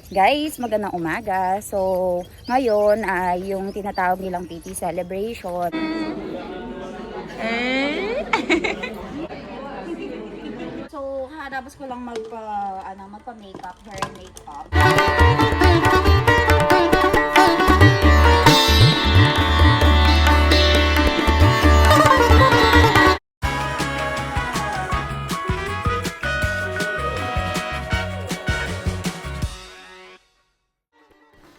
Guys, magandang umaga. So, ngayon ay yung tinatawag nilang PT celebration. So, harapos ko lang magpa-makeup, hair makeup.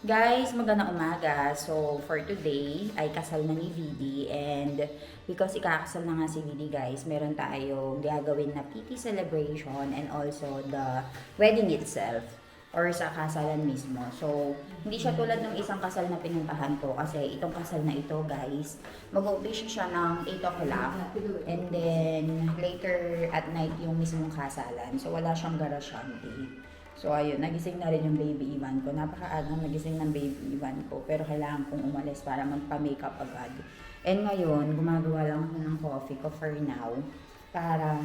Guys, magandang umaga. So, for today, ay kasal na ni VD and because ikakasal na nga si VD guys, meron tayong gagawin na PT celebration and also the wedding itself or sa kasalan mismo. So, hindi siya tulad ng isang kasal na pinuntahan ko kasi itong kasal na ito guys, mag-umpisa siya ng 8 o'clock and then later at night yung mismong kasalan. So, wala siyang garasyante. So, ayun, nagising na rin yung baby Ivan ko. Napakaagang nagising ng baby Ivan ko. Pero kailangan kong umalis para magpa-makeup agad. And ngayon, gumagawa lang ako ng coffee ko for now. Para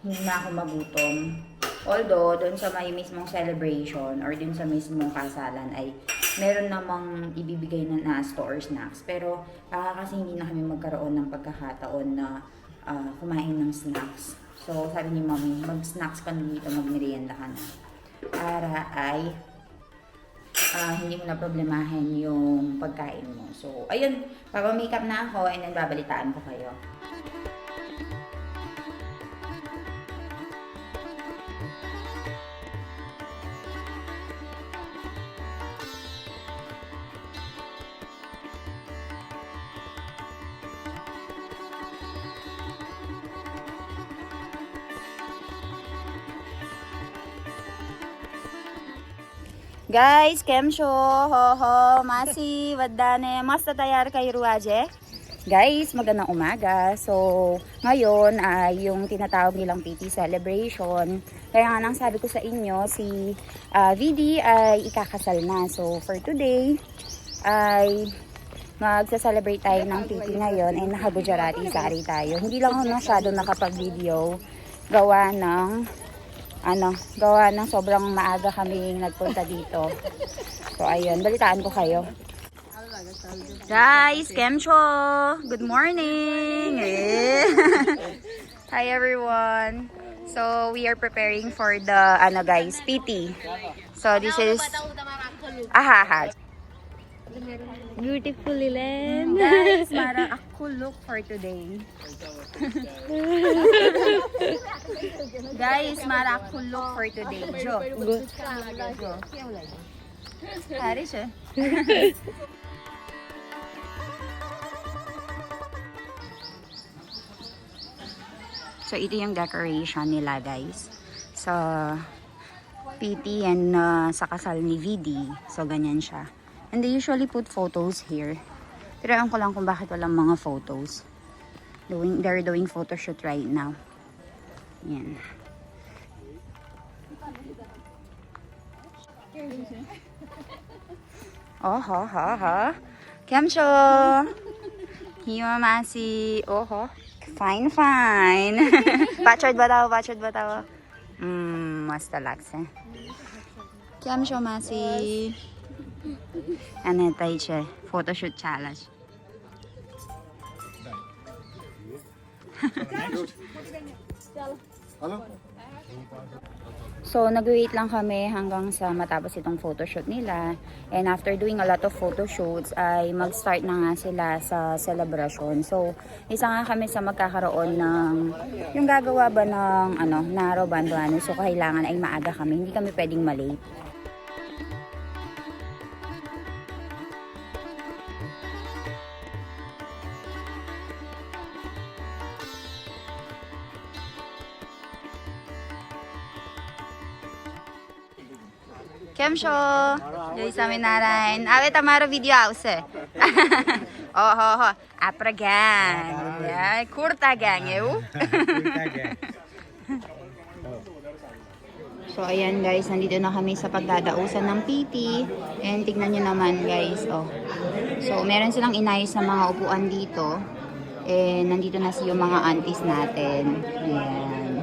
hindi na ako magutom. Although, doon sa may mismong celebration or doon sa mismong kasalan ay meron namang ibibigay na nasto or snacks. Pero kasi hindi na kami magkaroon ng pagkakataon na kumain ng snacks. So, sabi ni Mommy, mag-snacks ka dito, mag-merienda ka na. Para ay hindi mo na problemahin yung pagkain mo. So, ayun, papa-makeup na ako and then babalitaan ko kayo. Guys केम छो हो हो मासी वड्डाने मस्त तयार kay Ruaje. Guys, magandang umaga. So, ngayon ay yung tinatawag nilang PT celebration. Kaya nga nang sabi ko sa inyo, si VD ay ikakasal na. So, for today ay magsa-celebrate tayo ng PT ngayon ay naka-Gujarati sari tayo. Hindi lang ako masyado nakapag-video gawa ng sobrang maaga kaming nagpunta dito. So, ayun, balitaan ko kayo. Guys, Kemcho! Good morning! Hi everyone! So, we are preparing for the, guys, PT. So, this is, Beautiful Ilan. guys, para ako look for today. Guys, mara ako look for today. Jo. Jo. Hari siya. So, ito yung decoration nila, guys. Sa PT and sa kasal ni VD. So, ganyan siya. And they usually put photos here. Pero alam ko lang kung bakit walang mga photos. They're doing photo shoot right now. Yan. Oh, ha. Kemcho. Hiwa masi. Oh, fine. Bachod ba daw? Mas talakse. Kemcho masi. Ano tayo siya? Photoshoot challenge. So, nag-wait lang kami hanggang sa matapos itong photoshoot nila. And after doing a lot of photoshoots, ay mag-start na nga sila sa celebration. So, isa nga kami sa magkakaroon ng, yung gagawa ba ng, naro banduano. So, kailangan ay maaga kami. Hindi kami pwedeng malate. Kemcho, jadi sami narain. Awe tamaro video આવશે. ઓહો, આપરા gang. Ya, kurta gang એવું. So ayan guys, nandito na kami sa pagdadausan ng PT. And tignan nyo naman guys, oh. So meron silang inayos sa mga upuan dito. And nandito na yung mga aunties natin. Ayan.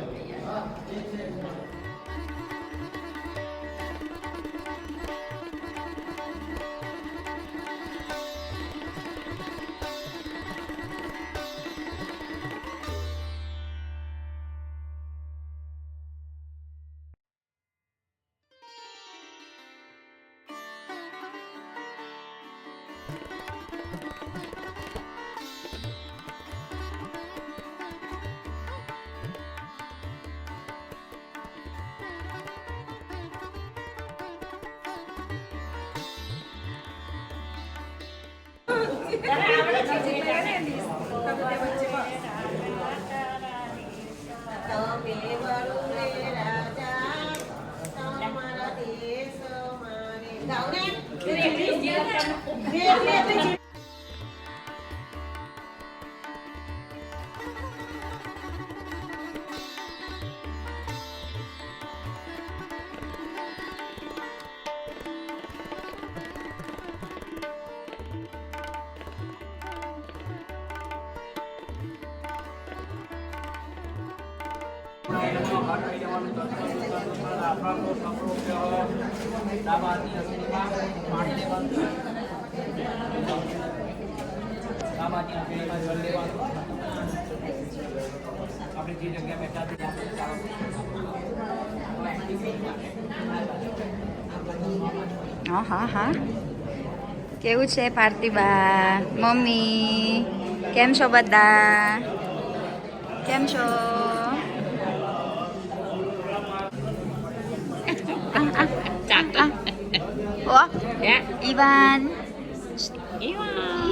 હા હા કેવું છે પાર્થિબા મમ્મી કેમ છો બધા કેમ છો ઓ Ivan Ivan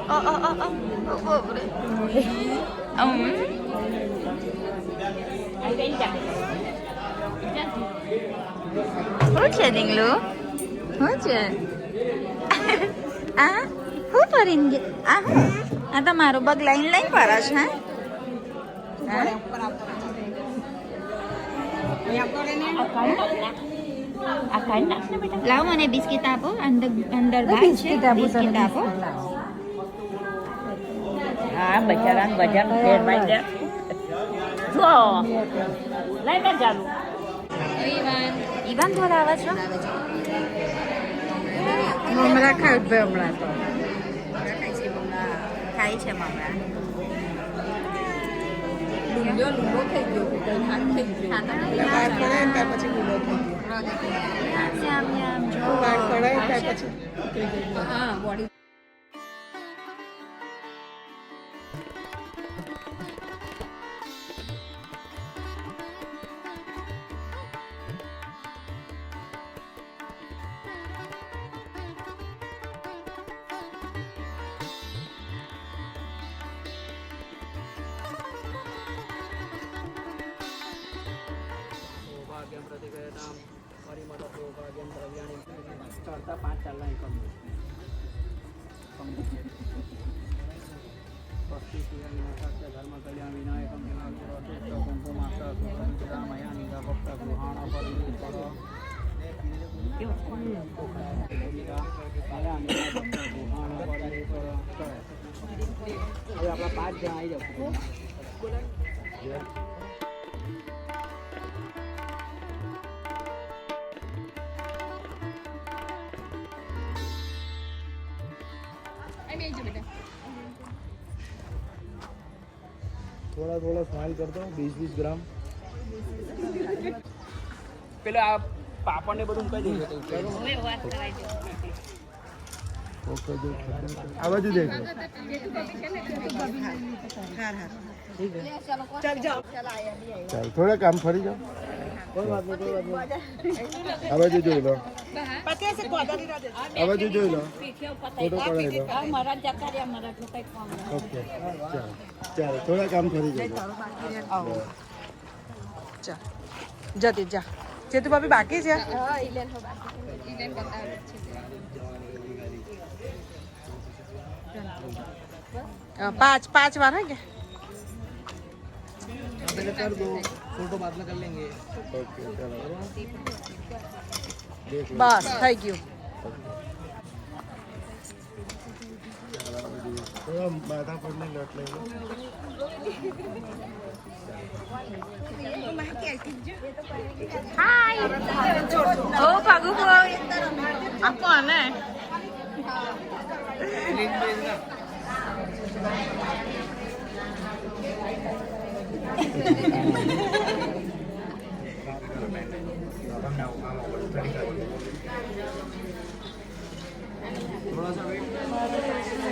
oh pobre શું છે ડીંગલું શું છે આ શું ફરીને આ તમારું બગ લાઈન ફરે છે લાવો મને બિસ્કિટ આપો અંદર બિસ્કિટ આપો હા બચારાને વજન ફેરવાઈ જાય જો લઈ બે ચાલુ ઈવાન બોલાવે છો મમરા ખાવ હમણાં તો ખાય છે મમરા લૂંબો થઈ ગયો બહાર પડાય ત્યાર પછી લૂંબો થઈ ગયો બહાર પડાય ત્યાર પછી હા બોડી ચડતા 5 ચાલના એકમ ધર્મ કલ્યાણ વિનાયકમ કુંકુમાસ્તા રામયા નિગા ભક્ત ગૃહાણ હવે આપણા 5 જણ આવી જાવ थोड़ा थोड़ा स्माइल कर दो 20-20 ग्राम પેલા આ પાપડ ને બધું કઈ દઈએ ओके जो आ बाजू देखो चल थोड़ा काम फरी जाओ कोई बात नहीं आ बाजू જોઈ લો आ बाजू જોઈ लो फोटो पड़ेगा ओके चल थोड़ा काम फरी जाओ જતી જા જે તું ભાભી બાકી છે पाँच बार है क्या पहले कर दो फोटो बाद में कर लेंगे ओके चलो देख लो बस थैंक यू थोड़ा माथा पड़ने लट ले लो हाय ओ भागू बोय आपको आना है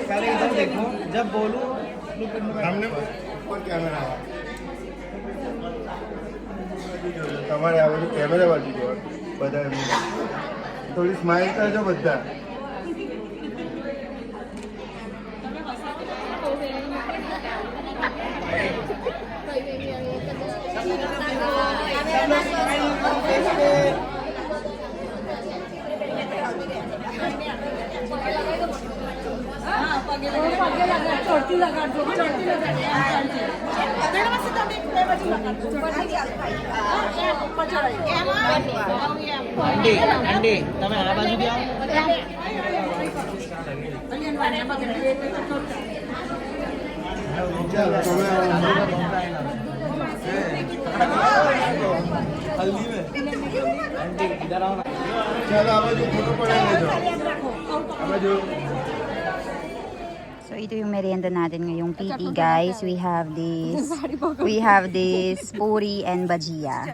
पहले इधर देखो जब बोलूं सामने और कैमरा તમારે આ બધું કેમેરા બાજુ જોવા બધા એમની थोड़ी स्माइल कर जो बच्चा અંડી તમે આ બાજુ બી આવો चलो चलो आ बाजू फोटो पड़ेगा जो आ बाजू So ito yung merienda natin ngayong PT guys. We have this puri and bajia.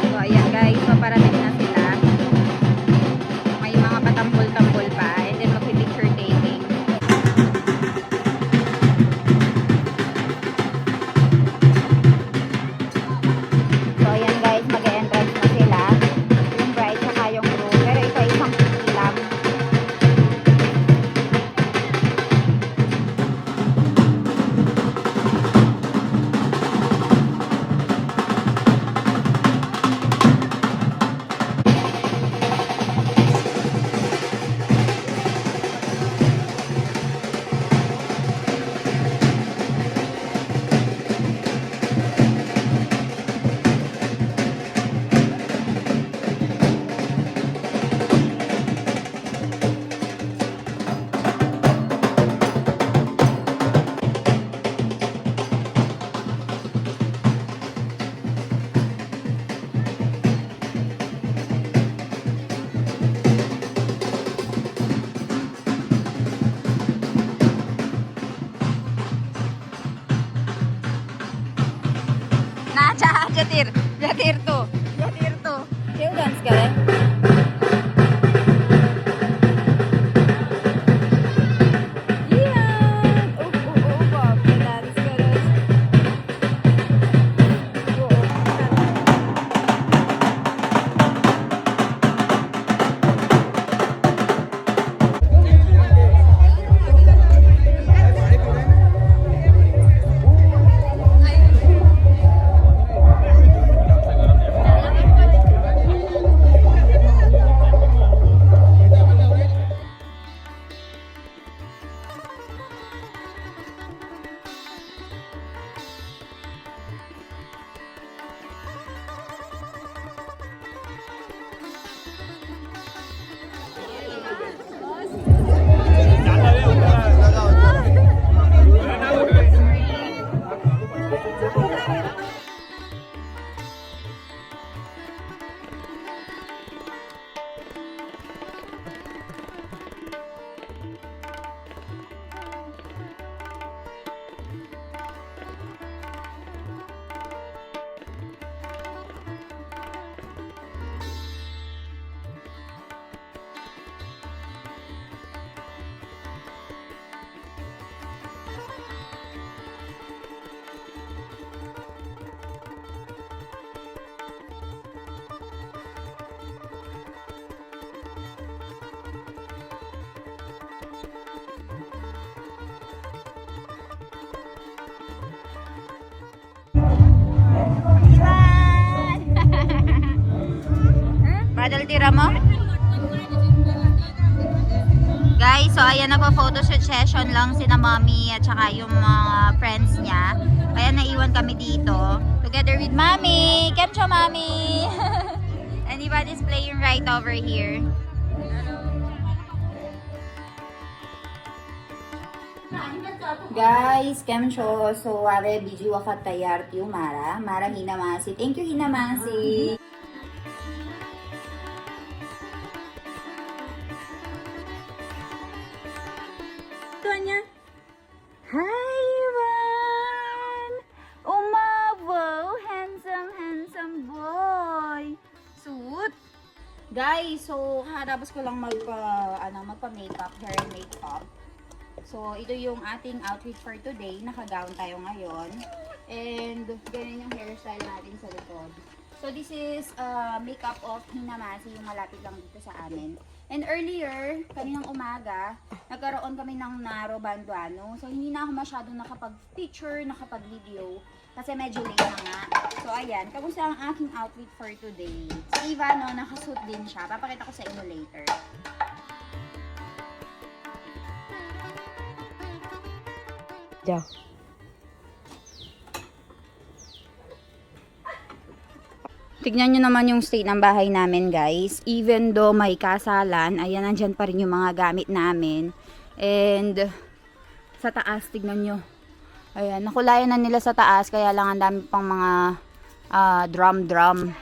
So ayan guys, paparating na sila. May mga patampol-tampol pa and then magpi-picture taking. So ayan guys, mag-entrance na sila. Yung bride saka yung groom. Pero ito ay isang PT lang. Nacha, jatir to. Kayo dance ka rin? Yan! Bab. Dance ka rin. Badal tira mo? Guys, so ayan na po, photoshoot session lang sina mommy at saka yung mga friends niya. Kaya naiwan kami dito together with mommy. Kemcho mommy! Anybody's playing right over here. Guys, kemcho. So, ware biji wakat tayar tiyo Mara. Mara hinamasi. Thank you hinamasi. Niya. Hi, Ivan! Umabo! Handsome boy! Suit! Guys, so, katapos ko lang magpa-makeup, hair and makeup. So, ito yung ating outfit for today. Naka-gown tayo ngayon. And, ganyan yung hairstyle natin sa likod. So, So this is makeup of Hinamasi, yung malapit lang dito sa amin. And earlier, kaninang umaga, nagkaroon kami ng Naro Banduano. So hindi na ako masyadong nakapag-picture, nakapag-video. Kasi medyo late na nga. So ayan, kamusta ang aking outfit for today? Si Eva, no, nakasuit din siya. Papakita ko sa inyo later. Dạ. Tignan nyo naman yung state ng bahay namin, guys. Even though may kasalan, ayan, nandyan pa rin yung mga gamit namin. And sa taas, tignan nyo. Ayan, nakulayan na nila sa taas, kaya lang ang dami pang mga drum.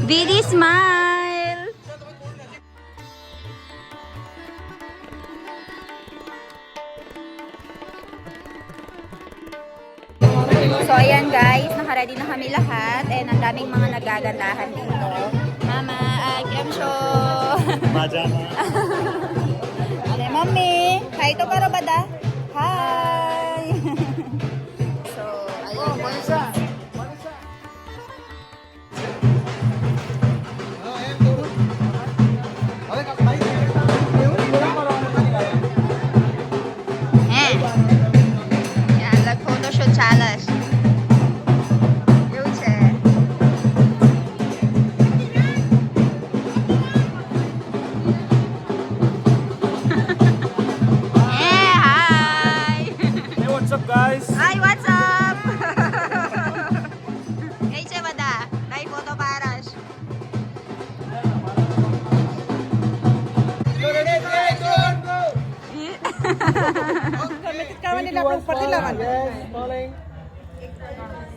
Vidi smile! So ayan guys, nakaready na kami lahat and ang daming mga nagagandahan dito. Mama, Gremsho! Majama. Ale, mami! Hi to karabada! Hi! So, ayan guys. Yan, nag-photoshoot challenge. Yuche. Yeah, hi! Hey, what's up, guys? Hi, what's up? Hey, Chevada. Dai photo paras. Kawan nila kung patilangan. Yes, falling.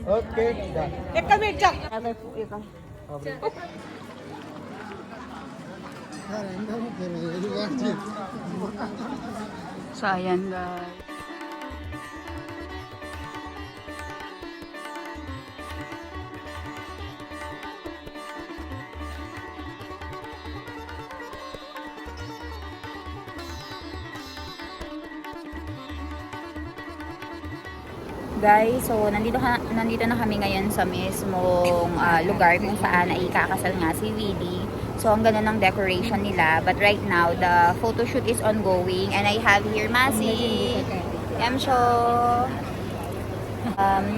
Okay, done. Kami, Jack. So, ayan guys. Guys, so nandito na kami ngayon sa mismong lugar kung saan ay kakasal nga si Vidi. So ang ganda ng decoration nila. But right now, the photo shoot is ongoing and I have here Masi, Emsho.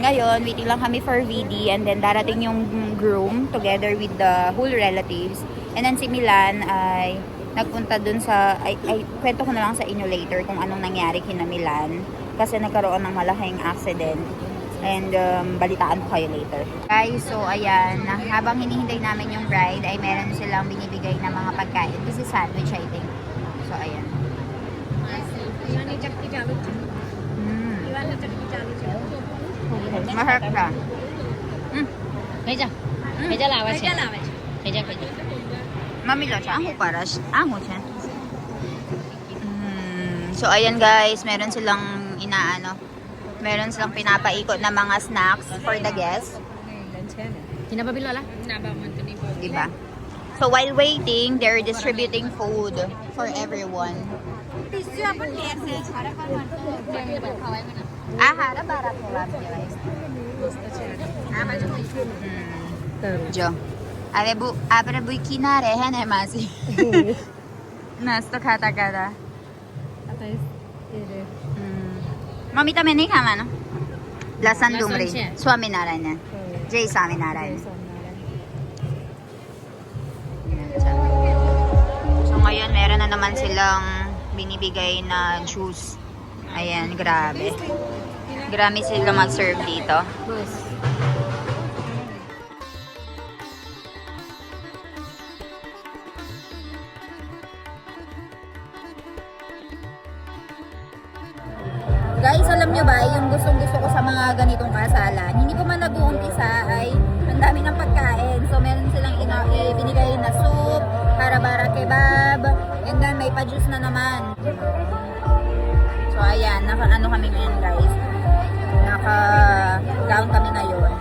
Ngayon, waiting lang kami for Vidi and then darating yung groom together with the whole relatives. And then si Milan ay nagpunta dun sa, ay kwento ko na lang sa inyo later kung anong nangyari kina Milan. Kasi nagkaroon ng malaking accident. And balitaan ko kayo later. Guys, so ayan, habang hinihintay namin yung bride, ay meron silang binibigay na mga pagkain. This is sandwich, I think. So ayan. Maharap ka. Kaya lawas siya. Kaya. Mamilo siya. Ang huparas. Ang siya. So ayan guys, meron silang meron silang pinapaikot na mga snacks for the guests. Kinapabilo la? Diba? So while waiting, they're distributing food for everyone. Harap ko lang guys. Jo. Abre bu kinare hai na masi. Nasto khata kada. Mummy तो मैं नहीं खावा ना लसन डुंगरी स्वामीनारायण जय Swaminarayan so ngayon meron na naman silang binibigay na juice. Ayan, grabe sila mag-serve dito. Guys, alam nyo ba, yung gustong-gusto ko sa mga ganitong kasalan, hindi ko man nag-uumpisa ay ang dami ng pagkain. So, meron silang binigay na soup, para-bara kebab, and then may pa-juice na naman. So, ayan, naka-ano kami ngayon guys. Naka-gown kami ngayon.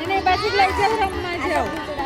એને બાજુ લઈ જાવ રમવા જાવ